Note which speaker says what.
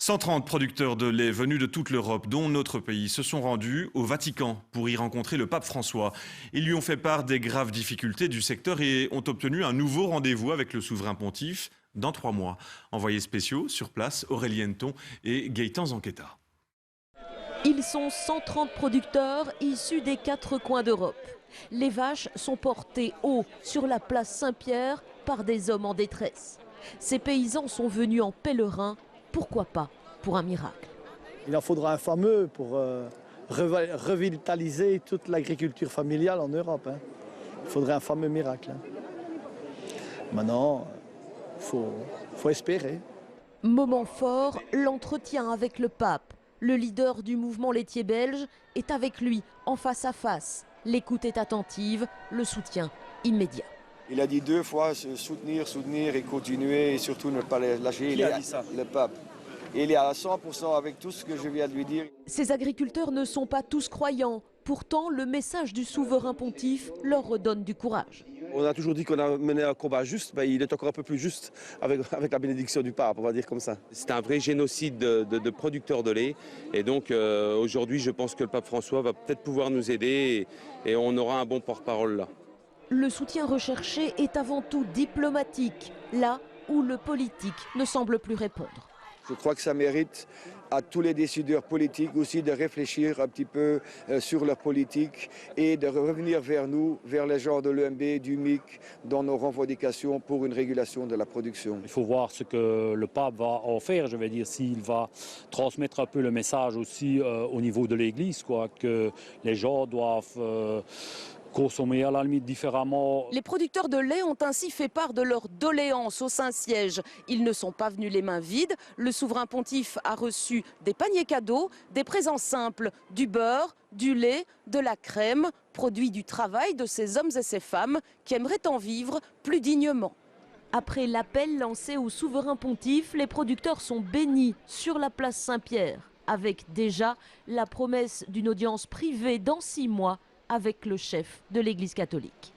Speaker 1: 130 producteurs de lait venus de toute l'Europe, dont notre pays, se sont rendus au Vatican pour y rencontrer le pape François. Ils lui ont fait part des graves difficultés du secteur et ont obtenu un nouveau rendez-vous avec le souverain pontife dans 3 mois. Envoyés spéciaux sur place, Aurélien Thon et Gaëtan Zanqueta.
Speaker 2: Ils sont 130 producteurs issus des 4 coins d'Europe. Les vaches sont portées haut sur la place Saint-Pierre par des hommes en détresse. Ces paysans sont venus en pèlerin, pourquoi pas pour un miracle.
Speaker 3: Il en faudra un fameux pour revitaliser toute l'agriculture familiale en Europe. Il faudrait un fameux miracle. Maintenant, faut espérer.
Speaker 2: Moment fort, l'entretien avec le pape. Le leader du mouvement laitier belge est avec lui, en face à face. L'écoute est attentive, le soutien immédiat.
Speaker 4: Il a dit 2 fois soutenir et continuer et surtout ne pas lâcher.
Speaker 3: Qui a dit ça ?
Speaker 4: Le pape. Et il est à 100% avec tout ce que je viens de lui dire.
Speaker 2: Ces agriculteurs ne sont pas tous croyants. Pourtant, le message du souverain pontife leur redonne du courage.
Speaker 5: On a toujours dit qu'on a mené un combat juste, il est encore un peu plus juste avec la bénédiction du pape, on va dire comme ça. C'est un vrai génocide de producteurs de lait et donc aujourd'hui je pense que le pape François va peut-être pouvoir nous aider et on aura un bon porte-parole là.
Speaker 2: Le soutien recherché est avant tout diplomatique, là où le politique ne semble plus répondre.
Speaker 4: Je crois que ça mérite à tous les décideurs politiques aussi de réfléchir un petit peu sur leur politique et de revenir vers nous, vers les gens de l'EMB, du MIC, dans nos revendications pour une régulation de la production.
Speaker 6: Il faut voir ce que le pape va en faire, je vais dire, s'il va transmettre un peu le message aussi au niveau de l'Église, que les gens doivent consommer à la limite différemment.
Speaker 2: Les producteurs de lait ont ainsi fait part de leur doléance au Saint-Siège. Ils ne sont pas venus les mains vides. Le souverain pontife a reçu des paniers cadeaux, des présents simples, du beurre, du lait, de la crème, produit du travail de ces hommes et ces femmes qui aimeraient en vivre plus dignement. Après l'appel lancé au souverain pontife, les producteurs sont bénis sur la place Saint-Pierre, avec déjà la promesse d'une audience privée dans 6 mois avec le chef de l'Église catholique.